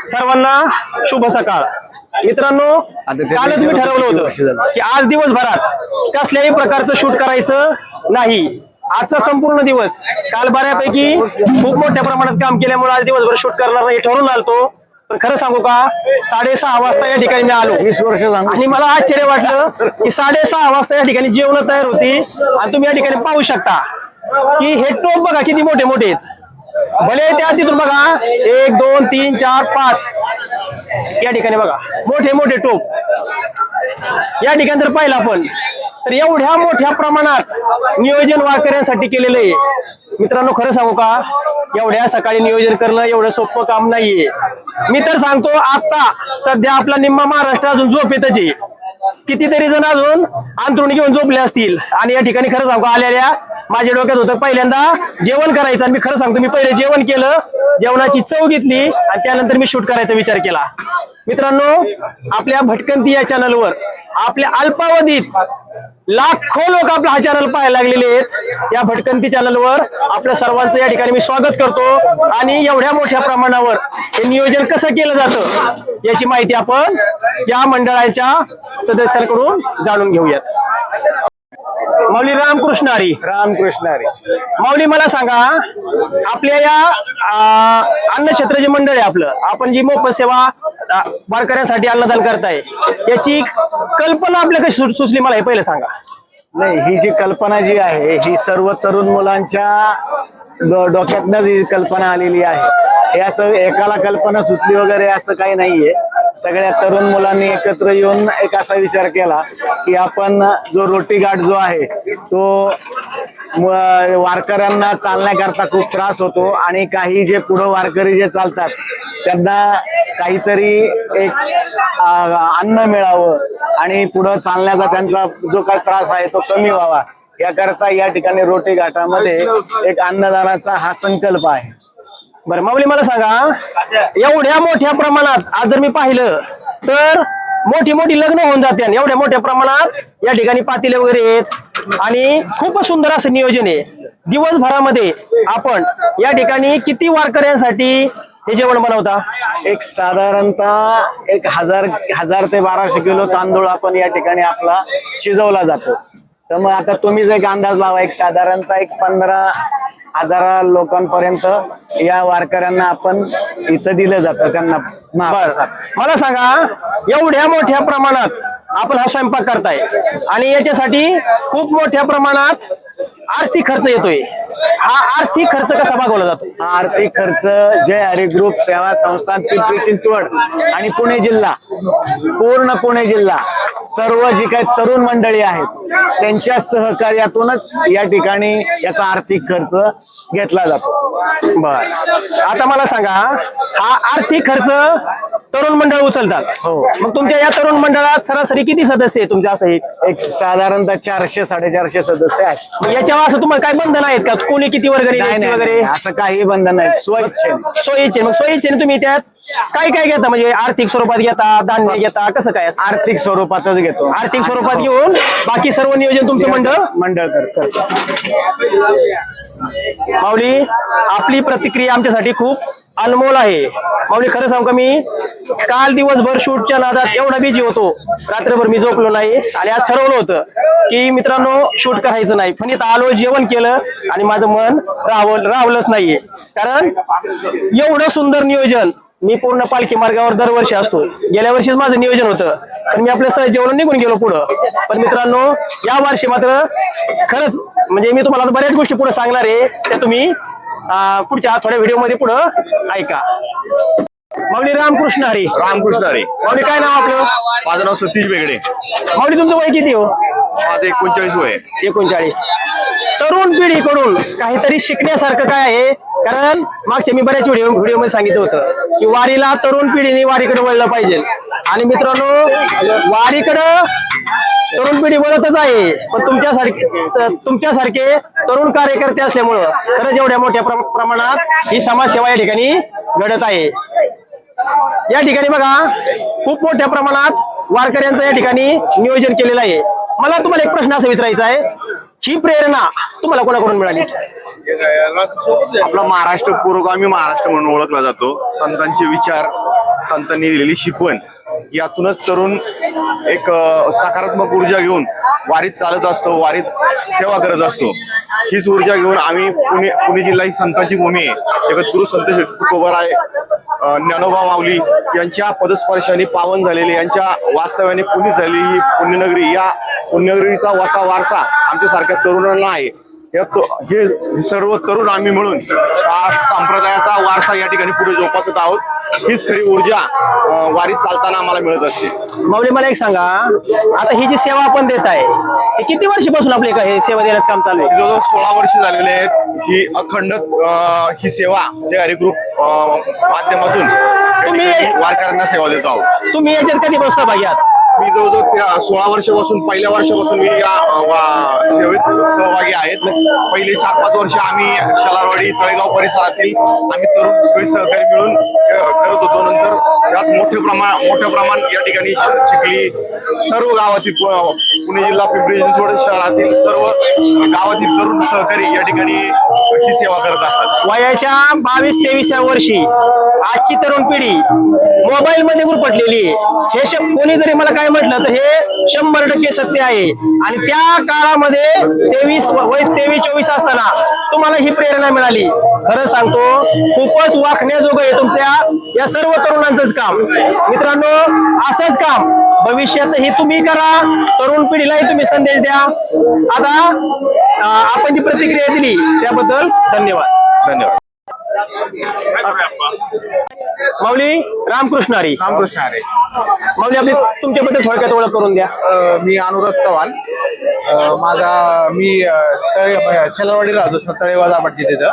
सर्वांना शुभ सकाळ. मित्रांनो, कालच मी ठरवलं होतं की आज दिवसभरात कसल्याही प्रकारचं शूट करायचं नाही. आजचा संपूर्ण दिवस काल बऱ्यापैकी खूप मोठ्या प्रमाणात काम केल्यामुळे आज दिवसभर शूट करणार नाही ठरवून आलतो. पण खरं सांगू का, 6:30 वाजता या ठिकाणी मी आलो. 20 वर्ष आणि मला आश्चर्य वाटलं की 6:30 वाजता या ठिकाणी जेवण तयार होती. आणि तुम्ही या ठिकाणी पाहू शकता की हे टोप बघा किती मोठे मोठे आहेत. भले त्या तिथून बघा 1 2 3 4 5 या ठिकाणी बघा मोठे मोठे टोप. या ठिकाणी जर पाहिलं आपण तर एवढ्या मोठ्या प्रमाणात नियोजन वारकऱ्यांसाठी केलेलं आहे. मित्रांनो, खरं सांगू का, एवढ्या सकाळी नियोजन करणं एवढं सोपं काम नाहीये. मी तर सांगतो, आता सध्या आपला निम्मा महाराष्ट्र अजून झोपेतच आहे. कितीतरी जण अजून अंथरुण घेऊन झोपले असतील. आणि या ठिकाणी खरं सांगू, आलेल्या माझ्या डोक्यात होतं पहिल्यांदा जेवण करायचं. आणि मी खरं सांगतो, मी पहिले जेवण केलं, जेवणाची चव घेतली आणि त्यानंतर मी शूट करायचा विचार केला. मित्रांनो, आपल्या भटकंती या चॅनलवर आपल्या अल्पावधीत लाखो लोक आपला हा चॅनल पाहायला लागलेले आहेत. या भटकंती चॅनलवर आपल्या सर्वांचं या ठिकाणी मी स्वागत करतो. आणि एवढ्या मोठ्या प्रमाणावर हे नियोजन कसं केलं जातं याची माहिती आपण या मंडळाच्या सदस्यांकडून जाणून घेऊयात. माऊली रामकृष्ण हरी. रामकृष्ण हरी. माऊली, मला सांगा, आपल्या या अन्नक्षेत्र जे मंडळ आहे आपलं, आपण जी मोफत सेवा वारकऱ्यांसाठी अन्नदान करताय, याची कल्पना आपल्या कशी सुचली, मला हे पहिले सांगा. नाही, ही जी कल्पना जी आहे ही सर्व तरुण मुलांच्या डोक्यातनं जी कल्पना आलेली आहे. हे असं एकाला कल्पना सुचली वगैरे असं काही नाहीये. सगळ्या तरुण मुलांनी एकत्र येऊन एक असा विचार केला की आपण जो रोटी घाट जो आहे तो वारकऱ्यांना चालण्याकरता खूप त्रास होतो. आणि काही जे पुढं वारकरी जे चालतात त्यांना काहीतरी एक अन्न मिळावं आणि पुढं चालण्याचा त्यांचा जो काही त्रास आहे तो कमी व्हावा, याकरता या ठिकाणी रोटी घाटामध्ये एक अन्नदानाचा हा संकल्प आहे. बरं माऊली, मला सांगा, एवढ्या मोठ्या प्रमाणात आज जर मी पाहिलं तर मोठी मोठी लग्न होऊन जाते. एवढ्या मोठ्या प्रमाणात या ठिकाणी पातेले वगैरे आहेत आणि खूपच सुंदर असं नियोजन आहे. दिवसभरामध्ये आपण या ठिकाणी किती वारकऱ्यांसाठी हे जेवण बनवता? एक साधारणतः 1000 ते 1200 किलो तांदूळ आपण या ठिकाणी आपला शिजवला जातो. तर मग आता तुम्हीच एक अंदाज लावा, एक साधारणतः 15,000 लोकांपर्यंत या वारकऱ्यांना आपण इथं दिलं जातं त्यांना. मला सांगा, एवढ्या मोठ्या प्रमाणात आपण हा स्वयंपाक करताय आणि याच्यासाठी खूप मोठ्या प्रमाणात आर्थिक खर्च येतोय. हा आर्थिक खर्च कसा भागवला जातो? हा आर्थिक खर्च जय हरी ग्रुप सेवा संस्थान पिंपरी चिंचवड आणि पुणे जिल्हा, पूर्ण पुणे जिल्हा, सर्व जी काही तरुण मंडळी आहेत त्यांच्या सहकार्यातूनच या ठिकाणी याचा आर्थिक खर्च घेतला जातो. बर, आता मला सांगा, हा आर्थिक खर्च तरुण मंडळ उचलतात. हो. मग तुमच्या या तरुण मंडळात सरासरी किती सदस्य आहे तुमच्या? असं एक साधारणतः 400-450 सदस्य आहेत. याच्यावर असं तुम्हाला काय बंधन आहेत का? कोणी किती वर्गणी वगैरे असं काही बंधन नाही, सोयीचे. मग सोयीचे तुम्ही त्यात काय काय घेता? म्हणजे आर्थिक स्वरूपात घेता, धान्य घेता, कसं काय? आर्थिक स्वरूपातच घेतो. आर्थिक स्वरूपात घेऊन बाकी सर्व नियोजन तुमचं मंडळ करतं. माऊली, आपली प्रतिक्रिया आमच्यासाठी खूप अनमोल आहे. माऊली, खरं सांगू का, मी काल दिवसभर शूटच्या नादात एवढा बिझी होतो, रात्रभर मी झोपलो नाही. आणि आज ठरवलं होतं की मित्रांनो शूट करायचं नाही, पण इथं आलो, जेवण केलं आणि माझं मन राहवलंच नाहीये. कारण एवढं सुंदर नियोजन मी पूर्ण पालखी मार्गावर दरवर्षी असतो. गेल्या वर्षीच माझं नियोजन होतं, पण मी आपल्या सहज जेवण निघून गेलो पुढं. पण मित्रांनो, या वर्षी मात्र खरंच म्हणजे मी तुम्हाला बऱ्याच गोष्टी पुढे सांगणार आहे, त्या तुम्ही पुढच्या थोड्या व्हिडिओ मध्ये पुढं ऐका. माऊली रामकृष्ण हरी. रामकृष्ण हरी. माऊली, काय नाव आपलं? माझं नाव सतीश बेगडे. माऊली, तुमचं वय किती हो? माझं 39 वय. 39. तरुण पिढीकडून काहीतरी शिकण्यासारखं काय आहे? कारण मागच्या मी बऱ्याच व्हिडिओ मध्ये सांगितलं होतं की वारीला तरुण पिढीने वारीकडे वळलं पाहिजे. आणि मित्रांनो, वारीकडं तरुण पिढी वळतच आहे. पण तुमच्यासारखे तरुण कार्यकर्ते असल्यामुळं खरंच एवढ्या मोठ्या प्रमाणात ही समाजसेवा या ठिकाणी घडत आहे. या ठिकाणी बघा, खूप मोठ्या प्रमाणात वारकऱ्यांचं या ठिकाणी नियोजन केलेलं आहे. मला तुम्हाला एक प्रश्न असा विचारायचा आहे, ही प्रेरणा तुम्हाला कोणाकडून मिळाली? आपला महाराष्ट्र पुरोगामी महाराष्ट्र म्हणून ओळखला जातो. संतांचे विचार, संतांनी दिलेली शिकवण यातूनच तरुण एक सकारात्मक ऊर्जा घेऊन वारीत चालत असतो, वारीत सेवा करत असतो. हीच ऊर्जा घेऊन आम्ही पुणे जिल्हा ही संतांची भूमी आहे. जगद्गुरु संत तुकोबाराय ज्ञानोबा माऊली यांच्या पदस्पर्शाने पावन झालेले, यांच्या वास्तव्याने पुनीत झालेली ही पुण्यनगरी, या पुण्यनगरीचा वसा वारसा आमच्यासारख्या तरुणांना आहे. हे सर्व तरुण आम्ही मिळून हा संप्रदायाचा वारसा या ठिकाणी पुढे जोपासत आहोत. हीच खरी ऊर्जा वारीत चालताना आम्हाला मिळत असते. माऊली मला एक सांगा, आता ही जी सेवा आपण देत आहे हे किती वर्षापासून आपले का हे सेवा देण्याचं काम चालू आहे? जवळजवळ 16 वर्ष झालेले आहेत. ही अखंड ही सेवा जे हरिग्रुप माध्यमातून वारकऱ्यांना सेवा देत आहोत. तुम्ही याच्यात कधी सहभागी आहात? मी जवळजवळ त्या 16 वर्षापासून, पहिल्या वर्षापासून मी या सेवेत सहभागी आहेत. पहिले 4-5 वर्ष आम्ही शलारवाडी तळेगाव परिसरातील आम्ही तरुण सगळे सहकारी मिळून करत होतो. नंतर यात मोठ्या प्रमाण या ठिकाणी चिखली सर्व गावातील पुणे जिल्हा पिंपरी चिंचवड शहरातील सर्व गावातील तरुण सहकारी या ठिकाणी ही सेवा करत असतात. वयाच्या 22-23व्या वर्षी आजची तरुण पिढी मोबाईल मध्ये गुरफटलेली आहे. हे कोणी जरी मला काय म्हटलं तर हे 100% सत्य आहे. आणि त्या काळामध्ये 23-24 असताना तुम्हाला ही प्रेरणा मिळाली. खरं सांगतो, खूपच वाखण्याजोगं आहे तुमच्या या सर्व तरुणांचंच काम. मित्रांनो, असंच काम भविष्यातही तुम्ही करा, तरुण पिढीलाही तुम्ही संदेश द्या. आता आपण जी प्रतिक्रिया दिली त्याबद्दल धन्यवाद. धन्यवाद. माऊली रामकृष्ण हरी. रामकृष्ण हरी. माऊली, आपली तुमच्याबद्दल थोडक्यात ओळख करून द्या. मी अनुराग चव्हाण. मी शेलारवाडी राहतो, तळेगाव दाभाडची तिथं.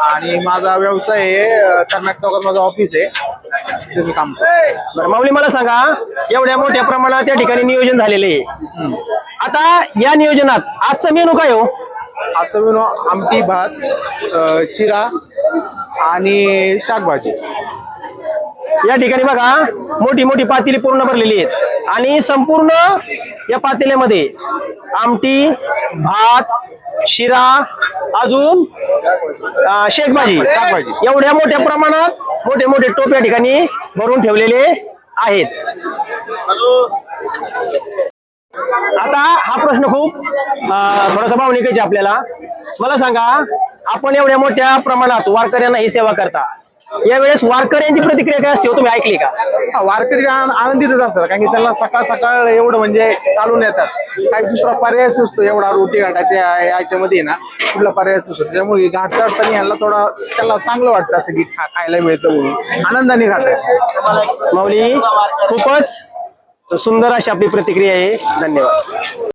आणि माझा व्यवसाय आहे, कर्नाटक चौकात माझं ऑफिस आहे, तिथे मी काम करतो. बरं माऊली, मला सांगा, एवढ्या मोठ्या प्रमाणात त्या ठिकाणी नियोजन झालेले आहे. आता या नियोजनात आजचा मेनू काय हो? आजचा मेनू आमटी, भात, शिरा आणि शाकभाजी. या ठिकाणी बघा, मोठी मोठी पातेली पूर्ण भरलेली आहेत. आणि संपूर्ण या पातेल्यामध्ये आमटी, भात, शिरा, अजून शेकभाजी, एवढ्या मोठ्या प्रमाणात मोठे मोठे टोप या ठिकाणी भरून ठेवलेले आहेत. आता हा प्रश्न खूप थोडासा भावनिक आपल्याला. मला सांगा, आपण एवढ्या मोठ्या प्रमाणात वारकऱ्यांना ही सेवा करता, यावेळेस वारकऱ्यांची प्रतिक्रिया काय असते हो, तुम्ही ऐकली का? वारकरी आनंदितच असतात, कारण की त्यांना सकाळ सकाळ एवढं म्हणजे चालून येतात. काही दुसरा पर्यायच नसतो, एवढा रोटी घाटाच्या याच्यामध्ये ना कुठला पर्यायच नसतो. त्यामुळे घाट चढताना ह्याला थोडा त्याला चांगलं वाटतं, असं की खायला मिळतं म्हणून आनंदाने खातात. माऊली, खूपच सुंदर अशी आपली प्रतिक्रिया आहे. धन्यवाद.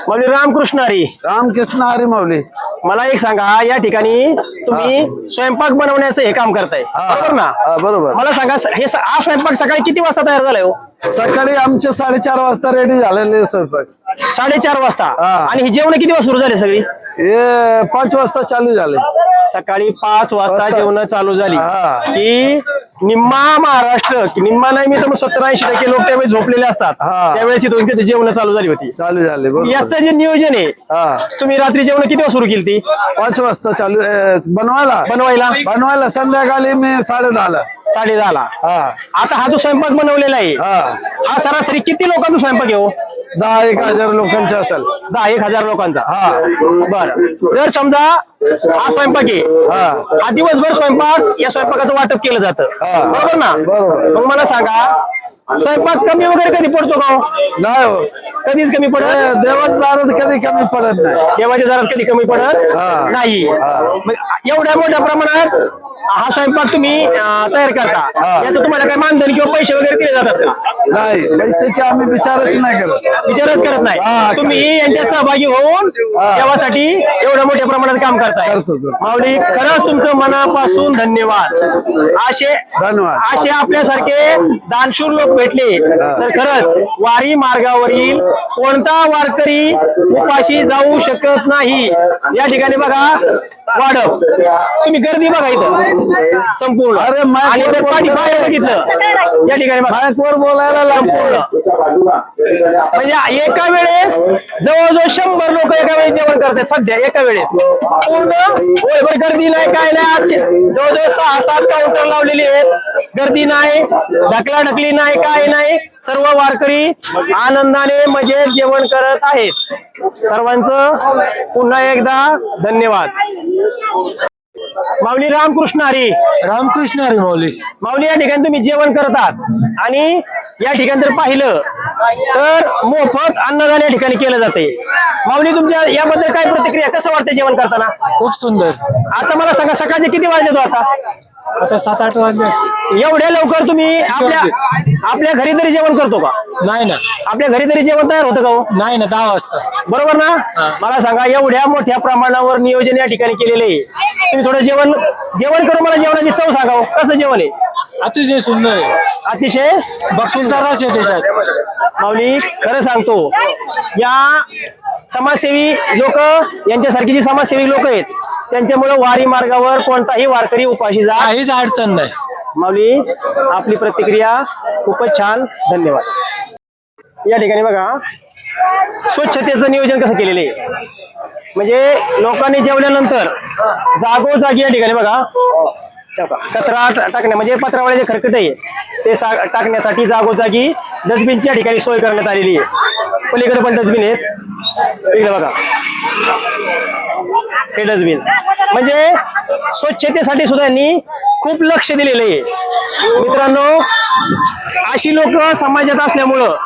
माऊली रामकृष्ण हरी. रामकृष्ण हरी माऊली. मला एक सांगा, या ठिकाणी तुम्ही स्वयंपाक बनवण्याचं हे काम करताय, बरोबर ना? बरोबर. मला सांगा, हा स्वयंपाक सकाळी किती वाजता तयार झालाय हो? सकाळी आमचे 4:30 वाजता रेडी झालेले स्वयंपाक. 4:30 वाजता. हा. आणि ही जेवण किती वाजता सुरू झाली सगळी? हे 5 वाजता चालू झाले. सकाळी 5 वाजता जेवण चालू झाली हा. की निम्मा महाराष्ट्र, निम्मा नाही मी तर 70-80% लोक त्यावेळेस झोपलेले असतात, हा. त्यावेळेस इथून जेवण चालू झाली होती. चालू झाले. बरोबर. याचं जे नियोजन आहे, हा. तुम्ही रात्री जेवण किती वाजता सुरू केली ती 5 वाजता चालू बनवायला बनवायला? संध्याकाळी मी 10:30ला. 10:30ला. हा. आता हा जो स्वयंपाक बनवलेला आहे, हा. हा सरासरी किती लोकांचा स्वयंपाक आहे हो? 10-1,000 लोकांचे असेल. 10-1,000 लोकांचा. हा. बरं, जर समजा हा स्वयंपाक आहे, हा दिवसभर स्वयंपाक, या स्वयंपाकाचं वाटप केलं जातं, हा. बरोबर ना? बरोबर. मग मला सांगा, स्वयंपाक कमी वगैरे कधी पडतो का हो? नाही हो, कधीच कमी पडत? देवाच्या दारात कधी कमी पडत नाही. देवाच्या दारात कधी कमी पडत हा. नाही. मग एवढ्या मोठ्या प्रमाणात हा स्वयंपाक तुम्ही तयार करता, याचं तुम्हाला काय मानधन किंवा पैसे वगैरे दिले जातात का? नाही, पैशाचे आम्ही विचारच नाही करत. विचारच करत नाही. तुम्ही यांच्या सहभागी होऊन देवासाठी एवढ्या मोठ्या प्रमाणात काम करताय. करतो. माऊली, खरंच तुमचं मनापासून धन्यवाद. धन्यवाद. असे आपल्यासारखे दानशूर लोक भेटले तर खरंच वारी मार्गावरील कोणता वारकरी उपाशी जाऊ शकत नाही. या ठिकाणी बघा, वाढप. तुम्ही गर्दी बघा इथं संपूर्ण. अरे, आणि इथं पाठीमागे बघितलं या ठिकाणी बघा. माईकवर बोलायला लागतो. म्हणजे एका वेळेस जवळजवळ 100 लोक एका वेळेस जेवण करतात सध्या एका वेळेस. पूर्ण होय, गर्दी नाही काय नाही. आज जवळजवळ 6-7 काउंटर लावलेली आहेत. गर्दी नाही, ढकलाढकली नाही, काय नाही. सर्व वारकरी आनंदाने मजेत जेवण करत आहेत. सर्वांचं पुन्हा एकदा धन्यवाद. माऊली रामकृष्ण हरी. रामकृष्ण हरी माऊली. माऊली, या ठिकाणी तुम्ही जेवण करतात आणि या ठिकाणी जर पाहिलं तर मोफत अन्नदान या ठिकाणी केलं जाते. माऊली, तुमच्या याबद्दल काय प्रतिक्रिया, कसं वाटतं जेवण करताना? खूप सुंदर. आता मला सांगा, सकाळचे किती वाजले तो आता? आता 7-8 वाजले. एवढ्या लवकर तुम्ही आपल्या घरी तरी जेवण करतो का? नाही ना, आपल्या घरी तरी जेवण तयार होतं का हो? नाही ना, 10 वाजता. बरोबर ना? मला सांगा, एवढ्या मोठ्या प्रमाणावर नियोजन या ठिकाणी केलेले आहे. तुम्ही थोडं जेवण करून मला जेवणाची चव सांगा हो. कसं जेवण आहे? अतिशय सुंदर आहे. अतिशय बक्षीसचा रस आहे त्याच्यात. माऊली, खरं सांगतो, या समाजसेवी लोक, यांच्यासारखी जी समाजसेवी लोक आहेत त्यांच्यामुळे वारी मार्गावर कोणताही वारकरी उपाशी जात काहीच अडचण नाही. माऊली, आपली प्रतिक्रिया खूपच छान, धन्यवाद. या ठिकाणी बघा स्वच्छतेचं नियोजन कसं केलेलं आहे. म्हणजे लोकांनी जेवल्यानंतर जागोजागी या ठिकाणी बघा कचरा टाकण्या, म्हणजे पत्रावळ्याचे खरकट आहे ते टाकण्यासाठी जागोजागी डस्टबिनची या ठिकाणी सोय करण्यात आलेली आहे. पलीकडे पण डस्टबिन आहेत. इकडे बघा हे डस्टबिन. म्हणजे स्वच्छतेसाठी सुद्धा यांनी खूप लक्ष दिलेलं आहे. मित्रांनो, अशी लोक समाजात असल्यामुळं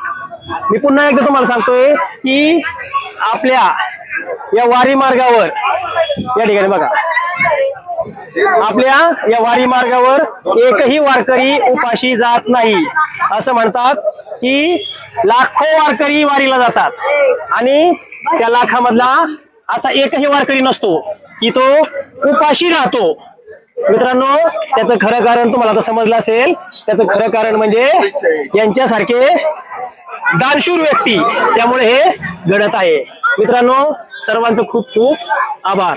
मी पुन्हा एकदा तुम्हाला सांगतोय की आपल्या या वारी मार्गावर या ठिकाणी बघा, आपल्या या वारी मार्गावर एकही वारकरी उपाशी जात नाही. असं म्हणतात की लाखो वारकरी वारीला जातात आणि त्या लाखामधला असा एकही वारकरी नसतो की तो उपाशी राहतो. मित्रांनो, त्याचं खरं कारण तुम्हाला आता समजलं असेल. त्याचं खरं कारण म्हणजे यांच्यासारखे दानशूर व्यक्ती, त्यामुळे हे घडत आहे. मित्रांनो, सर्वांचं खूप खूप आभार.